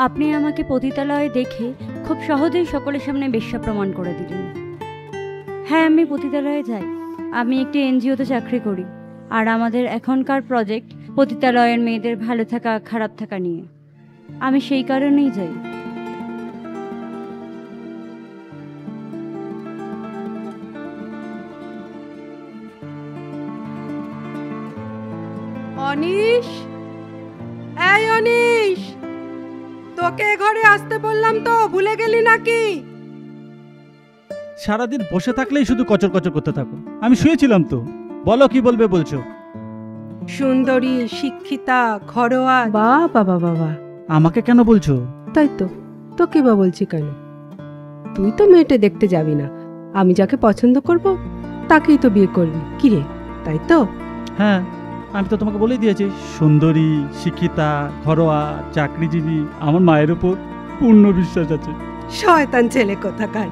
আপনি আমাকে পতিতালয়ে দেখে খুব সহজেই সকলের সামনে বেশ্যা প্রমাণ করে দিলেন। হ্যাঁ, আমি পতিতালয়ে যাই। আমি একটি এনজিওতে চাকরি করি, আর আমাদের এখনকার প্রজেক্ট পতিতালয়ের মেয়েদের ভালো থাকা খারাপ থাকা নিয়ে। আমি সেই কারণেই যাই। অনিশ, এই অনিশ, তোকে ঘরে আসতে বললাম তো, ভুলে গেলি নাকি? সারাদিন বসে থাকলেই শুধু কচর কচর করতে থাকো। আমি শুয়েছিলাম তো। বলো কি বলবে বলছো? সুন্দরী, শিক্ষিতা, ঘরোয়া। বাবা বাবা বাবা, আমাকে কেন বলছো? তাই তো, তোকে বা বলছি কেন? তুই তো মেয়েটা দেখতে যাবি না, আমি যাকে পছন্দ করব তাকেই তো বিয়ে করবি। কি রে, তাই তো? হ্যাঁ, আমি তো তোমাকে বলেই দিয়েছি, সুন্দরী, শিক্ষিতা, ঘরোয়া, চাকরিজীবী। আমার মায়ের উপর পূর্ণ বিশ্বাস আছে। শয়তান ছেলে কোথাকার।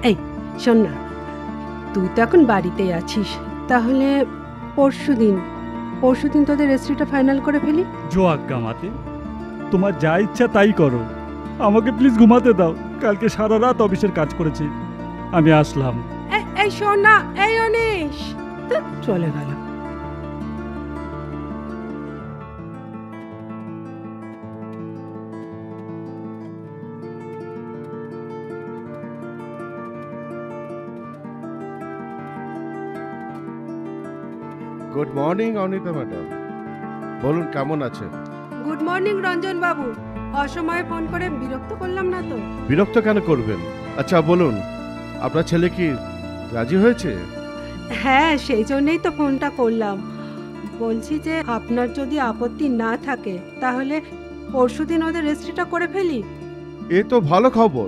এই শোন না, তুই তো এখন বাড়িতেই আছিস, তাহলে পরশুদিন তোদের রেজিস্ট্রিটা ফাইনাল করে ফেলি। জো আজ্ঞা মাতে, তোমার যা ইচ্ছা তাই করো। আমাকে প্লিজ ঘুমাতে দাও। কালকে সারা রাত অফিসের কাজ করেছি। আমি আসলাম। এই শোন না, এই অনিশ, চলে গেল। গুড মর্নিং অনিতা ম্যাডাম, বলুন কেমন আছেন? গুড মর্নিং রঞ্জন বাবু, অসময়ে ফোন করে বিরক্ত করলাম না তো? বিরক্ত কেন করবেন? আচ্ছা বলুন, আপনার ছেলে কি রাজি হয়েছে? হ্যাঁ, সেই জন্যই তো ফোনটা করলাম। বলছি যে আপনার যদি আপত্তি না থাকে তাহলে পরশুদিন ওদের রেজিস্ট্রিটা করে ফেলি। এ তো ভালো খবর।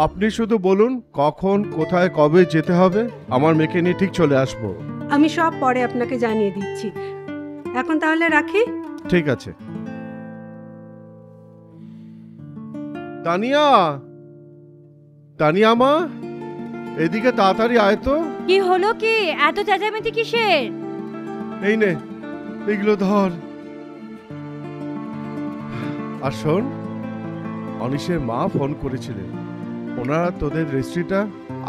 আপনি শুধু বলুন কখন, কোথায়, কবে যেতে হবে। আমার মেয়েকে নিয়ে ঠিক চলে আসবো। আমি সব পরে আপনাকে জানিয়ে দিচ্ছি। এখন তাহলে রাখি। ঠিক আছে। তানিয়া, তানিয়া মা, এদিকে তাড়াতাড়ি আয় তো। কি হলো? কি এত চেঁচামেচি কিসের? এই নে, এগুলো ধর। আর শোন, অনিশের মা ফোন করেছিলেন, ওনারা তোদের রেজিস্ট্রিটা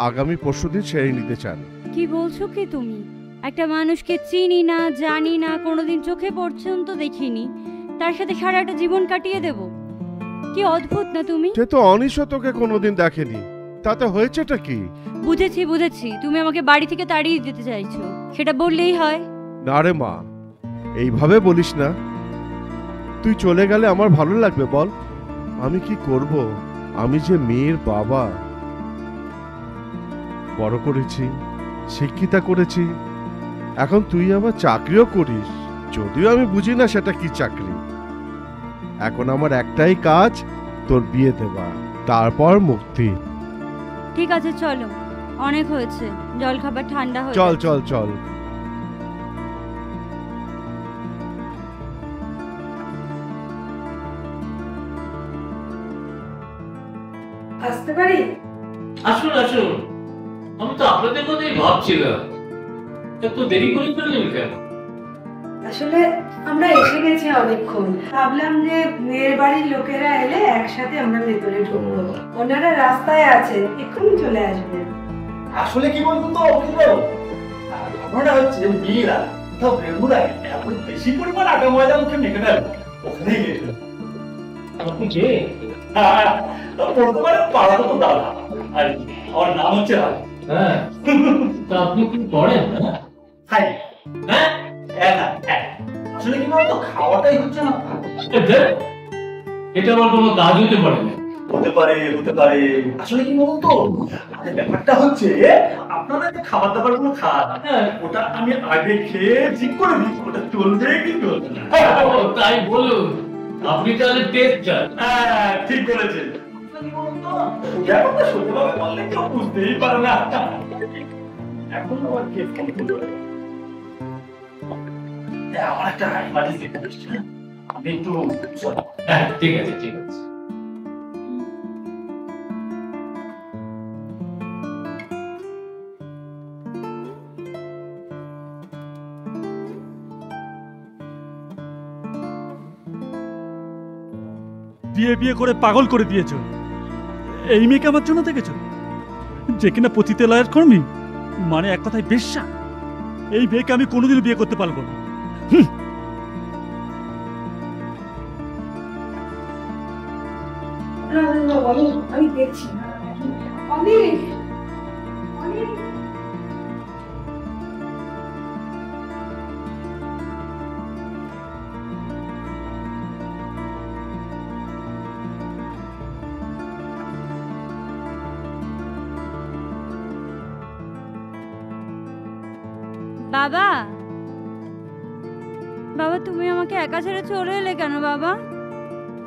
আগামী পরশুদিন সেরে নিতে চান। কি বলছো কি তুমি? একটা মানুষকে চিনি না, জানি না, কোনোদিন চোখে পর্যন্ত দেখিনি, তার সাথে সারাটা জীবন কাটিয়ে দেব? কি অদ্ভুত না তুমি? সে তো অনিশও তোকে কোনোদিন দেখেনি, তাতে হয়েছেটা কি? বুঝেছি, তুমি আমাকে বাড়ি থেকে তাড়িয়ে দিতে চাইছো, সেটা বললেই হয়? না রে মা, এইভাবে বলিস না। তুই চলে গেলে আমার ভালো লাগবে বল? আমি কি করব? আমি যে মেয়ের বাবা, বড় করেছি, শিক্ষিতা করেছি, এখন তুই আবার চাকরিও করিস। যদিও আমি বুঝি না সেটা কি চাকরি। এখন আমার একটাই কাজ, তোর বিয়ে দেওয়া, তারপর মুক্তি। ঠিক আছে, চলো, অনেক হয়েছে, জল খাবার ঠান্ডা হয়ে চল যাচ্ছে। চল চল। আসতে পারি? আসুন আসুন, আমি তো আপনাদের কথাই ভাবছিলাম। এত দেরি করে ফেললেন কেন? আসলে আমরা এসে গেছি অনেকক্ষণ, ভাবলাম যে মেয়ের বাড়ির লোকেরা এলে একসাথে আমরা ভেতরে ঢুকবো। ওনারা রাস্তায় আছেন, এক্ষুনি চলে আসবেন। আসলে কি বলতো তো অভিনব, ঘটনাটা হচ্ছে মেয়েরা কোথাও বেরোনোর আগে এত বেশি পরিমাণ আটা ময়দা মুখে মেখে দেয়, ওখানেই গেছে। আপনি কে? বলতে পারে পাড়া তো দাদা, আর আমার নাম হচ্ছে রাজ। হ্যাঁ, তা আপনি কি করেন? হাই, হ্যাঁ আসলে কি বলতো, খাওয়াটাই হচ্ছে না। এটা আমার কোনো কাজ হতে পারে না। হতে পারে হতে পারে, আসলে কি বলতো, ব্যাপারটা হচ্ছে আপনারা যে খাবার দাবার গুলো খান, ওটা আমি আগে খেয়ে ঠিক করে দিই, ওটা চলবে কি চলবে না। তাই বলুন, আপনি তাহলে টেস্ট চান? হ্যাঁ ঠিক বলেছেন। কি বলতো, ব্যাপারটা সোজাভাবে বললে কেউ বুঝতেই পারে না। এখন আমার কে ফোন করলো? আমার একটা ইমার্জেন্সি এসেছে, আমি একটু। হ্যাঁ ঠিক আছে ঠিক আছে। বিয়ে বিয়ে করে পাগল করে দিয়েছো। এই মেয়েকে আমার জন্য দেখেছো, যে কিনা পতিতালয়ের কর্মী, মানে এক কথায় বেশ্যা। এই মেয়েকে আমি কোনোদিনও বিয়ে করতে পারবো না। আমি দেখছি। অনেক অনেক বাবা, বাবা তুমি আমাকে একা ছেড়ে চলে এলে কেন বাবা?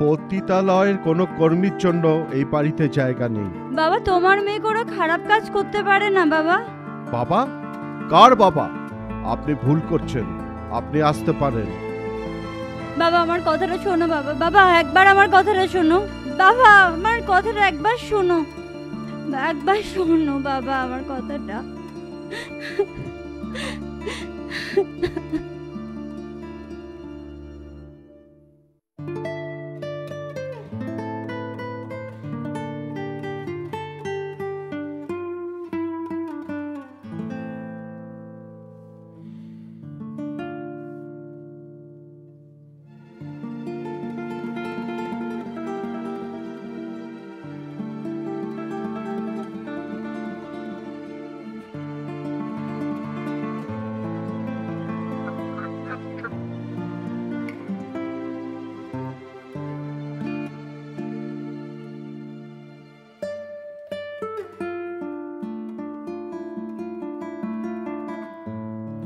পতিতালয়ের কোনো কর্মীর জন্য এই বাড়িতে জায়গা নেই। বাবা তোমার মেয়ে কোনো খারাপ কাজ করতে পারে না বাবা। বাবা? কার বাবা? আপনি ভুল করছেন, আপনি আসতে পারেন। বাবা আমার কথাটা শোনো বাবা, বাবা একবার আমার কথাটা শোনো বাবা, আমার কথাটা একবার শোনো, একবার শোনো বাবা আমার কথাটা।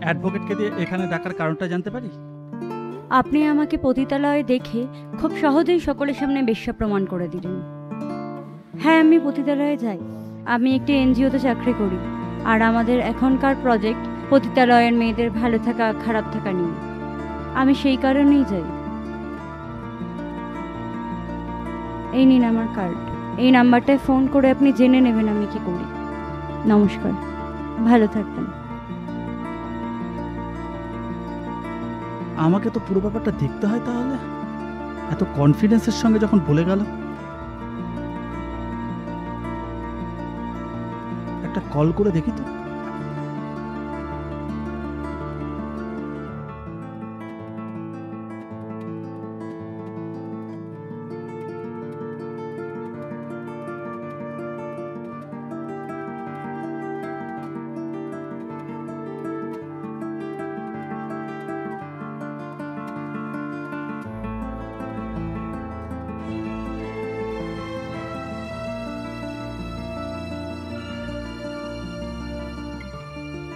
অ্যাডভোকেটকে দিয়ে এখানে ডাকার কারণটা জানতে পারি? আপনি আমাকে পতিতালয়ে দেখে খুব সহজেই সকলের সামনে বেশ্যা প্রমাণ করে দিলেন। হ্যাঁ আমি পতিতালয়ে যাই, আমি একটি এনজিওতে চাকরি করি, আর আমাদের এখনকার প্রজেক্ট পতিতালয়ের মেয়েদের ভালো থাকা খারাপ থাকা নিয়ে। আমি সেই কারণেই যাই। এই নিন আমার কার্ড, এই নাম্বারটায় ফোন করে আপনি জেনে নেবেন আমি কি করি। নমস্কার, ভালো থাকবেন। আমাকে তো পুরো ব্যাপারটা দেখতে হয় তাহলে। এত কনফিডেন্সের সঙ্গে যখন বলে গেল, একটা কল করে দেখি তো।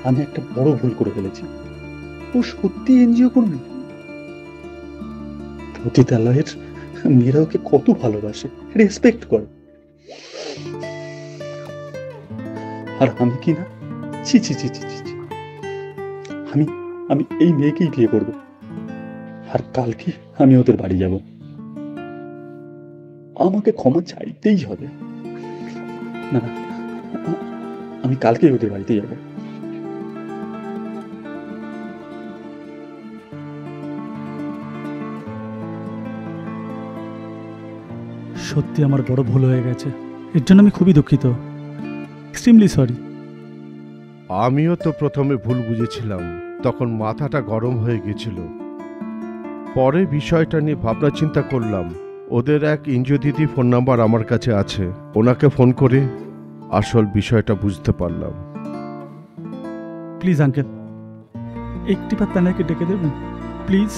আমি একটা বড় ভুল করে ফেলেছি। ও সত্যি এনজিও কর্মী। পতিতালয়ের মেয়েরা ওকে কত ভালোবাসে, রেসপেক্ট করে, আর আমি কি না, ছি ছি ছি ছি ছি। আমি আমি এই মেয়েকেই বিয়ে করব, আর কালকে আমি ওদের বাড়ি যাব। আমাকে ক্ষমা চাইতেই হবে। না না, আমি কালকেই ওদের বাড়িতে যাব। সত্যি আমার বড় ভুল হয়ে গেছে, এর জন্য আমি খুবই দুঃখিত। Extremely sorry. আমিও তো প্রথমে ভুল বুঝেছিলাম, তখন মাথাটা গরম হয়ে গেছিল। পরে বিষয়টা নিয়ে ভাবনা চিন্তা করলাম। ওদের এক এনজিও দিদি ফোন নাম্বার আমার কাছে আছে, ওনাকে ফোন করে আসল বিষয়টা বুঝতে পারলাম। প্লিজ আঙ্কেল, একটিবার তানাকে ডেকে দেবেন প্লিজ।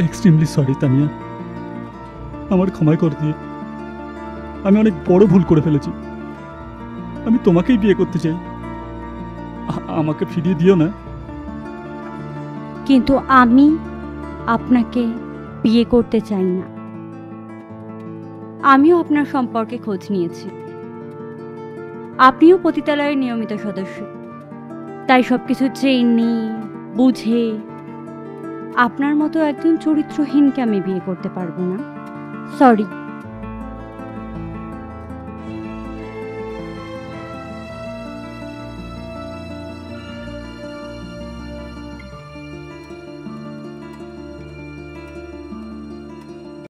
এক্সট্রিমলি সরি তানিয়া, আমার ক্ষমা করে দিয়ে। আমি অনেক বড় ভুল করে ফেলেছি। আমি তোমাকেই বিয়ে করতে চাই, আমাকে ফিরিয়ে দিও না। কিন্তু আমি আপনাকে বিয়ে করতে চাই না। আমিও আপনার সম্পর্কে খোঁজ নিয়েছি, আপনিও পতিতালয়ের নিয়মিত সদস্য, তাই সবকিছু জেনে বুঝে আপনার মতো একজন চরিত্রহীনকে আমি বিয়ে করতে পারবো না। সরি।